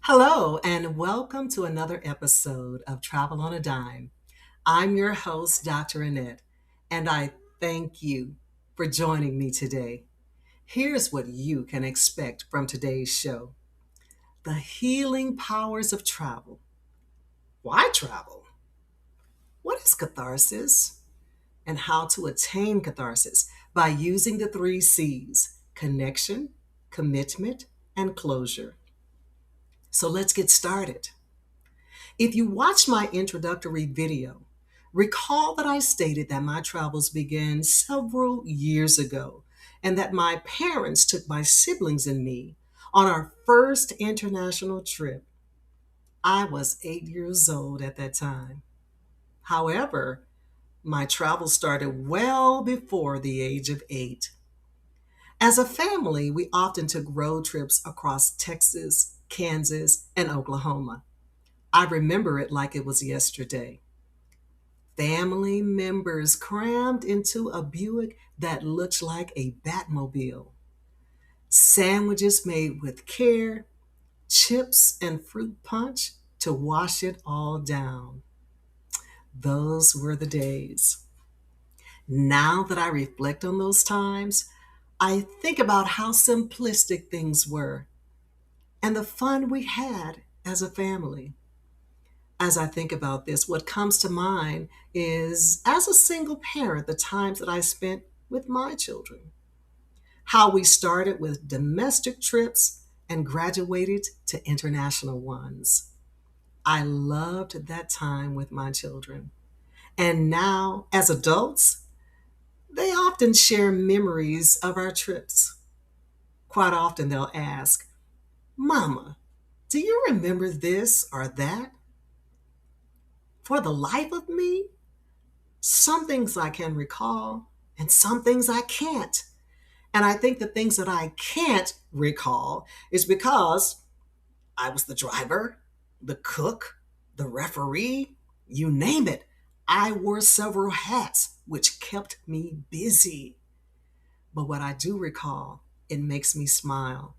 Hello, and welcome to another episode of Travel on a Dime. I'm your host, Dr. Annette, and I thank you for joining me today. Here's what you can expect from today's show: the healing powers of travel. Why travel? What is catharsis? And how to attain catharsis by using the three C's: connection, commitment, and closure. So let's get started. If you watched my introductory video, recall that I stated that my travels began several years ago and that my parents took my siblings and me on our first international trip. I was 8 years old at that time. However, my travel started well before the age of 8. As a family, we often took road trips across Texas, Kansas, and Oklahoma. I remember it like it was yesterday. Family members crammed into a Buick that looked like a Batmobile. Sandwiches made with care, chips and fruit punch to wash it all down. Those were the days. Now that I reflect on those times, I think about how simplistic things were and the fun we had as a family. As I think about this, what comes to mind is, as a single parent, the times that I spent with my children. How we started with domestic trips and graduated to international ones. I loved that time with my children. And now, as adults, they often share memories of our trips. Quite often, they'll ask, "Mama, do you remember this or that?" For the life of me, some things I can recall and some things I can't. And I think the things that I can't recall is because I was the driver, the cook, the referee, you name it. I wore several hats, which kept me busy. But what I do recall, it makes me smile.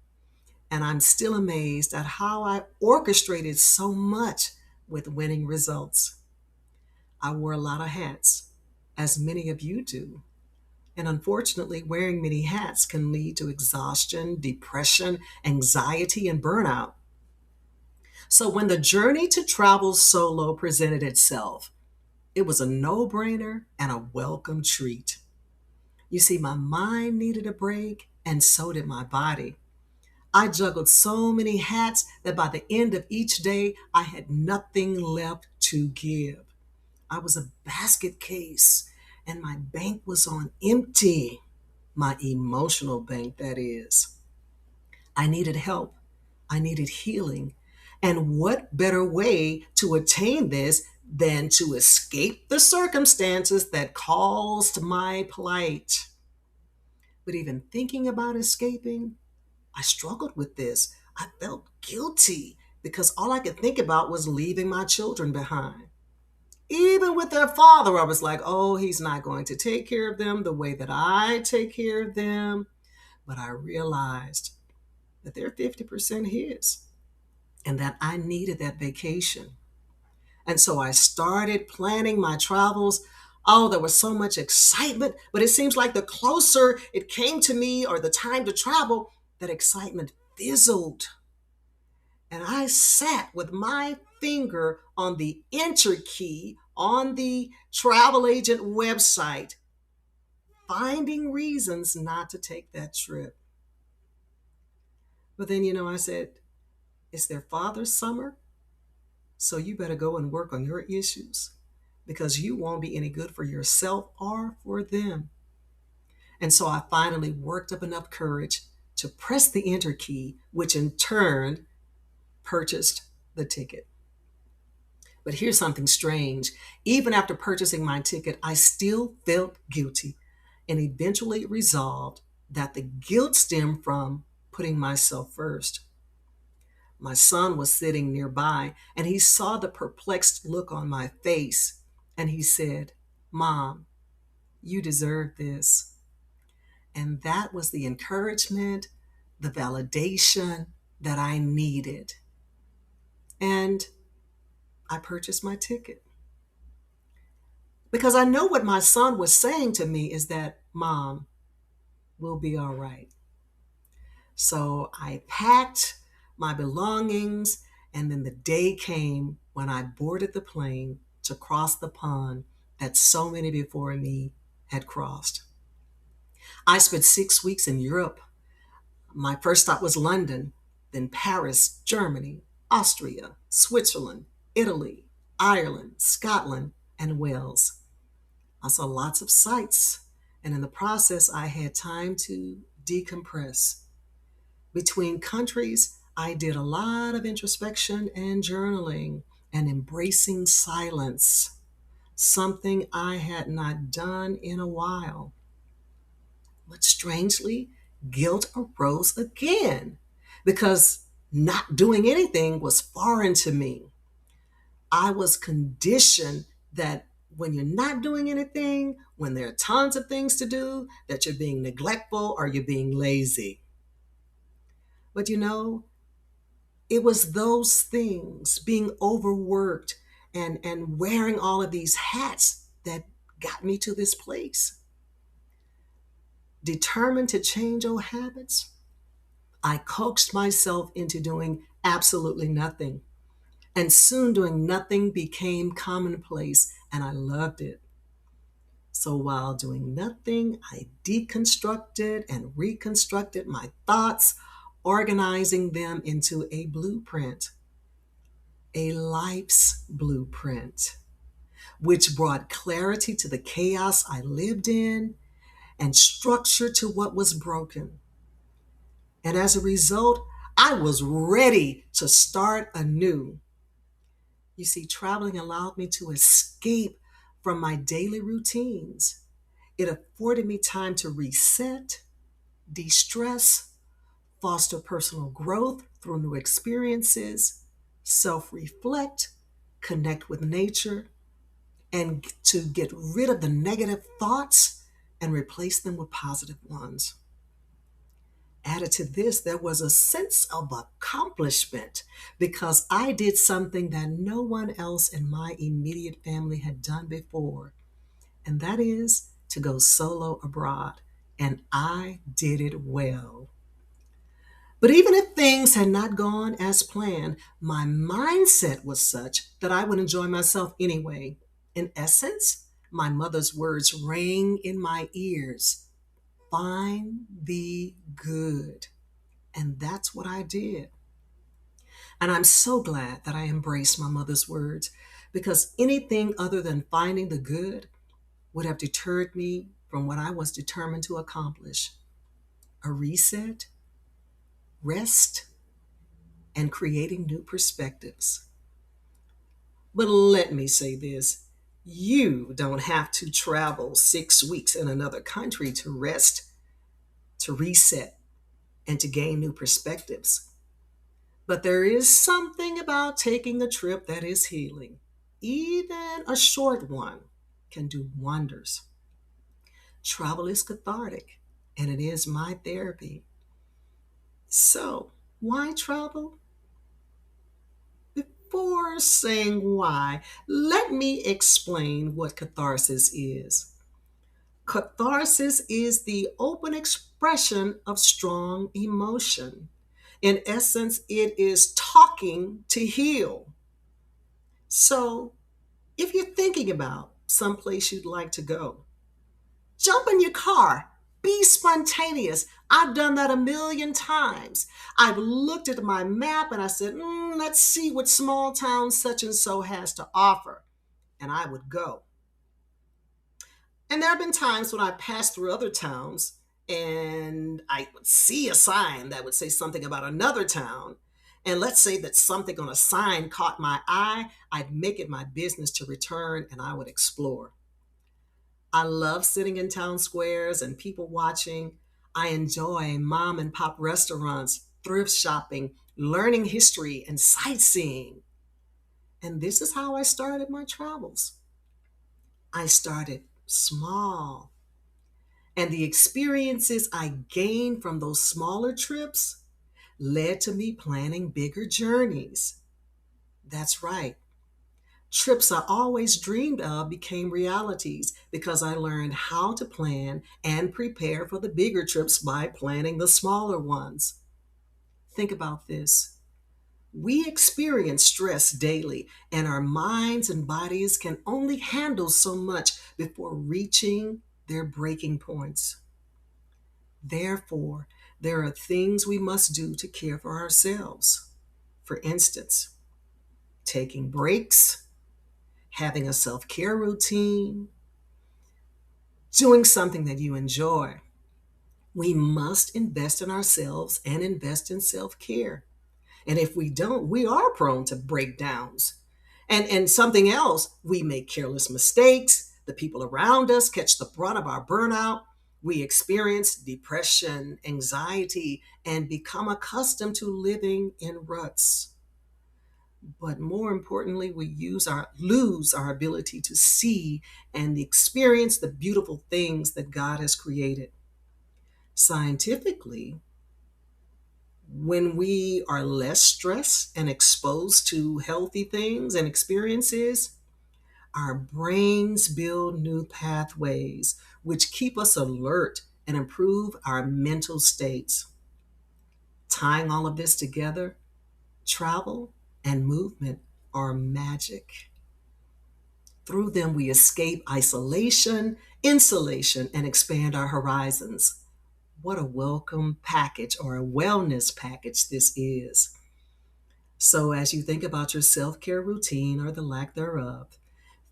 And I'm still amazed at how I orchestrated so much with winning results. I wore a lot of hats, as many of you do. And unfortunately, wearing many hats can lead to exhaustion, depression, anxiety, and burnout. So when the journey to travel solo presented itself, it was a no brainer and a welcome treat. You see, my mind needed a break, and so did my body. I juggled so many hats that by the end of each day, I had nothing left to give. I was a basket case, and my bank was on empty. My emotional bank, that is. I needed help. I needed healing. And what better way to attain this than to escape the circumstances that caused my plight? But even thinking about escaping, I struggled with this. I felt guilty because all I could think about was leaving my children behind. Even with their father, I was like, oh, he's not going to take care of them the way that I take care of them. But I realized that they're 50% his and that I needed that vacation. And so I started planning my travels. Oh, there was so much excitement, but it seems like the closer it came to me or the time to travel, that excitement fizzled. And I sat with my finger on the enter key on the travel agent website, finding reasons not to take that trip. But then, I said, it's their father's summer, so you better go and work on your issues because you won't be any good for yourself or for them. And so I finally worked up enough courage to press the enter key, which in turn purchased the ticket. But here's something strange. Even after purchasing my ticket, I still felt guilty and eventually resolved that the guilt stemmed from putting myself first. My son was sitting nearby and he saw the perplexed look on my face and he said, "Mom, you deserve this." And that was the encouragement, the validation that I needed. And I purchased my ticket because I know what my son was saying to me is that, Mom, we'll be all right. So I packed my belongings, and then the day came when I boarded the plane to cross the pond that so many before me had crossed. I spent 6 weeks in Europe. My first stop was London, then Paris, Germany, Austria, Switzerland, Italy, Ireland, Scotland, and Wales. I saw lots of sights, and in the process, I had time to decompress. Between countries, I did a lot of introspection and journaling and embracing silence, something I had not done in a while. But strangely, guilt arose again because not doing anything was foreign to me. I was conditioned that when you're not doing anything, when there are tons of things to do, that you're being neglectful or you're being lazy. But it was those things, being overworked and wearing all of these hats, that got me to this place. Determined to change old habits, I coaxed myself into doing absolutely nothing. And soon doing nothing became commonplace, and I loved it. So while doing nothing, I deconstructed and reconstructed my thoughts, organizing them into a blueprint, a life's blueprint, which brought clarity to the chaos I lived in and structure to what was broken. And as a result, I was ready to start anew. You see, traveling allowed me to escape from my daily routines. It afforded me time to reset, de stress, foster personal growth through new experiences, self reflect, connect with nature, and to get rid of the negative thoughts and replace them with positive ones. Added to this, there was a sense of accomplishment because I did something that no one else in my immediate family had done before, and that is to go solo abroad. And I did it well. But even if things had not gone as planned, my mindset was such that I would enjoy myself anyway. In essence, my mother's words rang in my ears: find the good. And that's what I did. And I'm so glad that I embraced my mother's words because anything other than finding the good would have deterred me from what I was determined to accomplish: a reset, rest, and creating new perspectives. But let me say this: you don't have to travel 6 weeks in another country to rest, to reset, and to gain new perspectives. But there is something about taking a trip that is healing. Even a short one can do wonders. Travel is cathartic, and it is my therapy. So, why travel? Before saying why, let me explain what catharsis is. Catharsis is the open expression of strong emotion. In essence, it is talking to heal. So, if you're thinking about someplace you'd like to go, jump in your car. Be spontaneous. I've done that a million times. I've looked at my map and I said, let's see what small town such and so has to offer. And I would go. And there have been times when I passed through other towns and I would see a sign that would say something about another town. And let's say that something on a sign caught my eye, I'd make it my business to return and I would explore. I love sitting in town squares and people watching. I enjoy mom and pop restaurants, thrift shopping, learning history, and sightseeing. And this is how I started my travels. I started small. And the experiences I gained from those smaller trips led to me planning bigger journeys. That's right. Trips I always dreamed of became realities because I learned how to plan and prepare for the bigger trips by planning the smaller ones. Think about this. We experience stress daily, and our minds and bodies can only handle so much before reaching their breaking points. Therefore, there are things we must do to care for ourselves. For instance, taking breaks, having a self care routine, doing something that you enjoy. We must invest in ourselves and invest in self care. And if we don't, we are prone to breakdowns. And something else, we make careless mistakes. The people around us catch the brunt of our burnout. We experience depression, anxiety, and become accustomed to living in ruts. But more importantly, we lose our ability to see and experience the beautiful things that God has created. Scientifically, when we are less stressed and exposed to healthy things and experiences, our brains build new pathways which keep us alert and improve our mental states. Tying all of this together, travel and movement are magic. Through them, we escape isolation, insulation, and expand our horizons. What a welcome package or a wellness package this is. So, as you think about your self care routine or the lack thereof,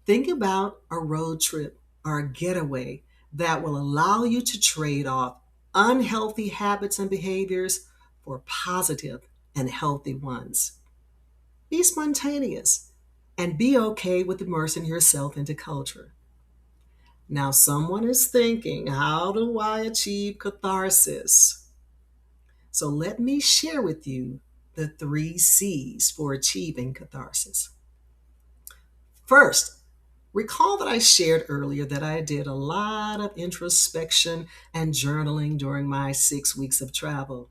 think about a road trip or a getaway that will allow you to trade off unhealthy habits and behaviors for positive and healthy ones. Be spontaneous and be okay with immersing yourself into culture. Now, someone is thinking, how do I achieve catharsis? So, let me share with you the three C's for achieving catharsis. First, recall that I shared earlier that I did a lot of introspection and journaling during my 6 weeks of travel.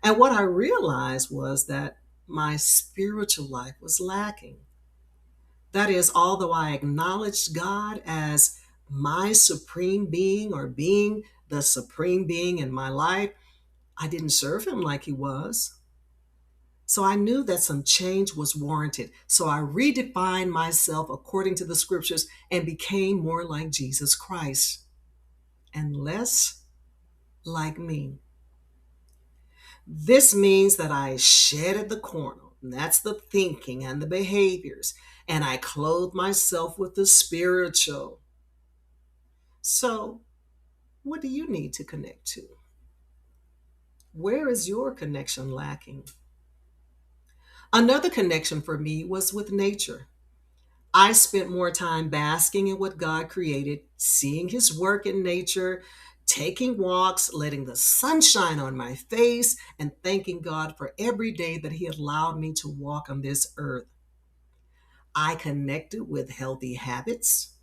And what I realized was that my spiritual life was lacking. That is, although I acknowledged God as my supreme being or being the supreme being in my life, I didn't serve him like he was. So I knew that some change was warranted. So I redefined myself according to the scriptures and became more like Jesus Christ and less like me. This means that I shedded the carnal, and that's the thinking and the behaviors, and I clothed myself with the spiritual. So, what do you need to connect to? Where is your connection lacking? Another connection for me was with nature. I spent more time basking in what God created, seeing his work in nature, taking walks, letting the sun shine on my face, and thanking God for every day that he allowed me to walk on this earth. I connected with healthy habits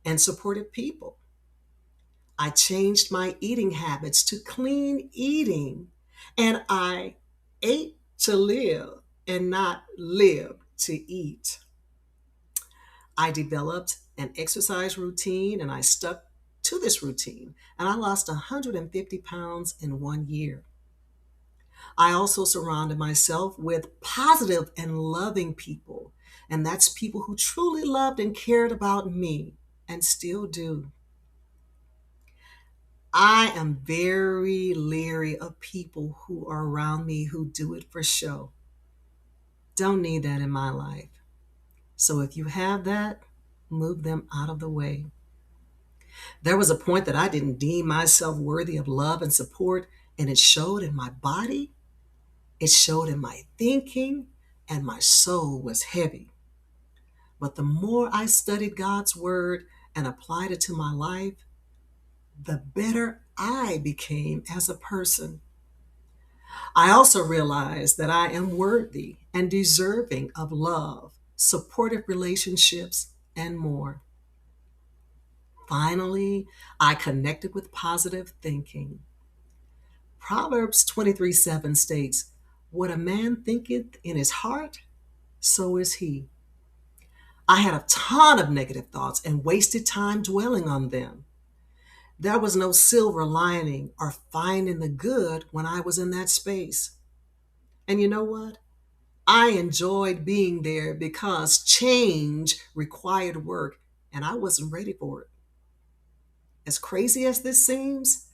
and supported people. I changed my eating habits to clean eating, and I ate to live and not live to eat. I developed an exercise routine and I stuck to this routine, and I lost 150 pounds in 1 year. I also surrounded myself with positive and loving people, and that's people who truly loved and cared about me and still do. I am very leery of people who are around me who do it for show. Don't need that in my life. So if you have that, move them out of the way. There was a point that I didn't deem myself worthy of love and support, and it showed in my body, it showed in my thinking, and my soul was heavy. But the more I studied God's word and applied it to my life, the better I became as a person. I also realized that I am worthy and deserving of love, supportive relationships, and more. Finally, I connected with positive thinking. Proverbs 23:7 states, what a man thinketh in his heart, So is he. I had a ton of negative thoughts and wasted time dwelling on them. There was no silver lining or finding the good when I was in that space. And you know what? I enjoyed being there because change required work and I wasn't ready for it. As crazy as this seems,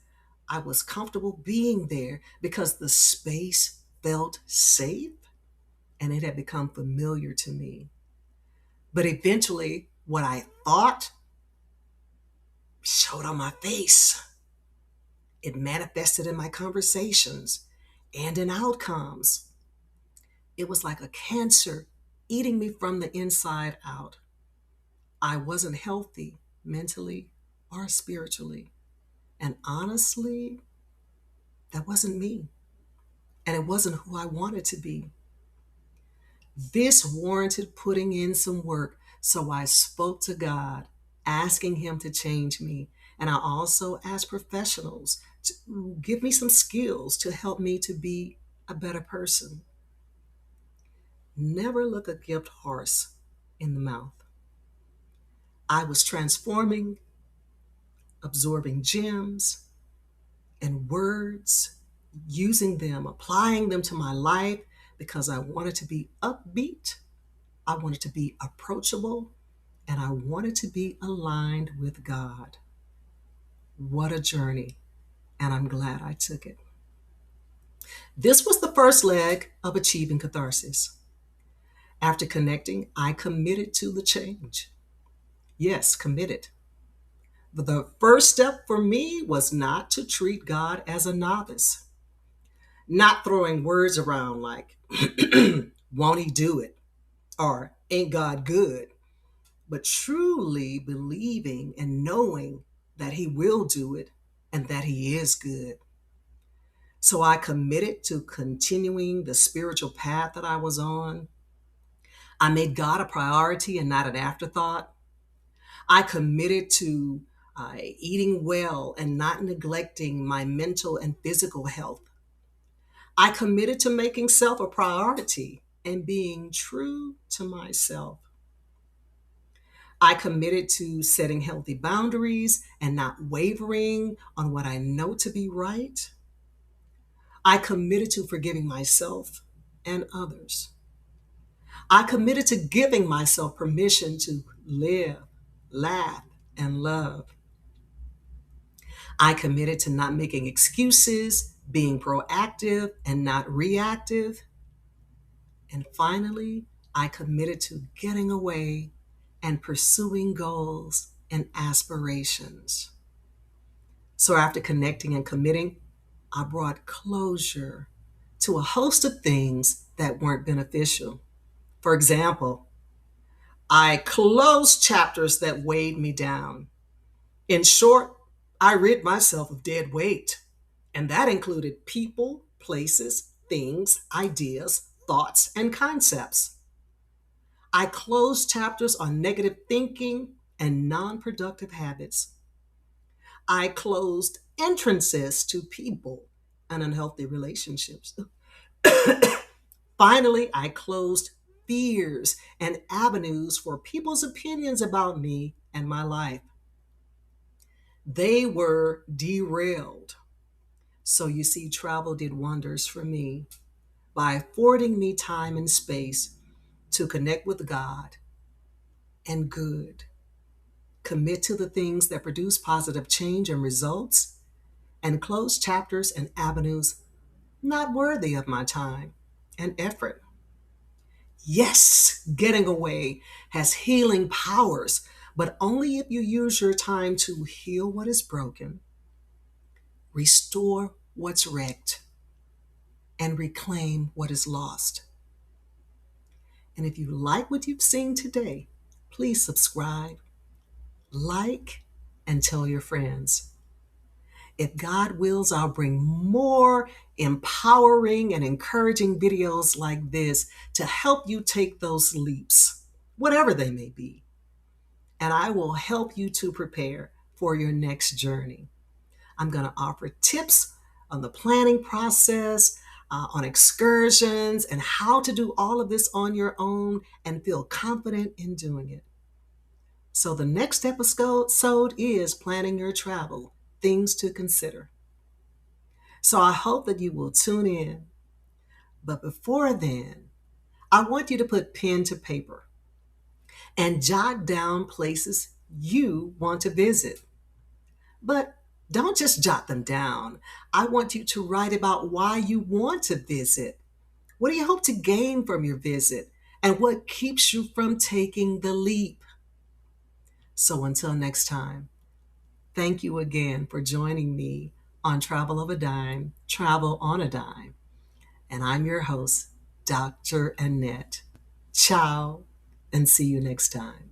I was comfortable being there because the space felt safe and it had become familiar to me. But eventually, what I thought showed on my face. It manifested in my conversations and in outcomes. It was like a cancer eating me from the inside out. I wasn't healthy mentally or spiritually. And honestly, that wasn't me. And it wasn't who I wanted to be. This warranted putting in some work. So I spoke to God, asking Him to change me. And I also asked professionals to give me some skills to help me to be a better person. Never look a gift horse in the mouth. I was transforming, absorbing gems and words, using them, applying them to my life because I wanted to be upbeat, I wanted to be approachable, and I wanted to be aligned with God. What a journey, and I'm glad I took it. This was the first leg of achieving catharsis. After connecting, I committed to the change. Yes, committed. But the first step for me was not to treat God as a novice, not throwing words around like, won't he do it? Or ain't God good? But truly believing and knowing that he will do it and that he is good. So I committed to continuing the spiritual path that I was on. I made God a priority and not an afterthought. I committed to eating well and not neglecting my mental and physical health. I committed to making self a priority and being true to myself. I committed to setting healthy boundaries and not wavering on what I know to be right. I committed to forgiving myself and others. I committed to giving myself permission to live, laugh, and love. I committed to not making excuses, being proactive and not reactive. And finally, I committed to getting away and pursuing goals and aspirations. So after connecting and committing, I brought closure to a host of things that weren't beneficial. For example, I closed chapters that weighed me down. In short, I rid myself of dead weight, and that included people, places, things, ideas, thoughts, and concepts. I closed chapters on negative thinking and non productive habits. I closed entrances to people and unhealthy relationships. Finally, I closed fears and avenues for people's opinions about me and my life. They were derailed. So you see, travel did wonders for me by affording me time and space to connect with God and good, commit to the things that produce positive change and results, and close chapters and avenues not worthy of my time and effort. Yes, getting away has healing powers, but only if you use your time to heal what is broken, restore what's wrecked, and reclaim what is lost. And if you like what you've seen today, please subscribe, like, and tell your friends. If God wills, I'll bring more empowering and encouraging videos like this to help you take those leaps, whatever they may be. And I will help you to prepare for your next journey. I'm going to offer tips on the planning process. on excursions, and how to do all of this on your own and feel confident in doing it. So, the next episode is planning your travel, things to consider. So, I hope that you will tune in. But before then, I want you to put pen to paper and jot down places you want to visit. But don't just jot them down. I want you to write about why you want to visit. What do you hope to gain from your visit? And what keeps you from taking the leap? So until next time, thank you again for joining me on Travel on a Dime. And I'm your host, Dr. Annette. Ciao, and see you next time.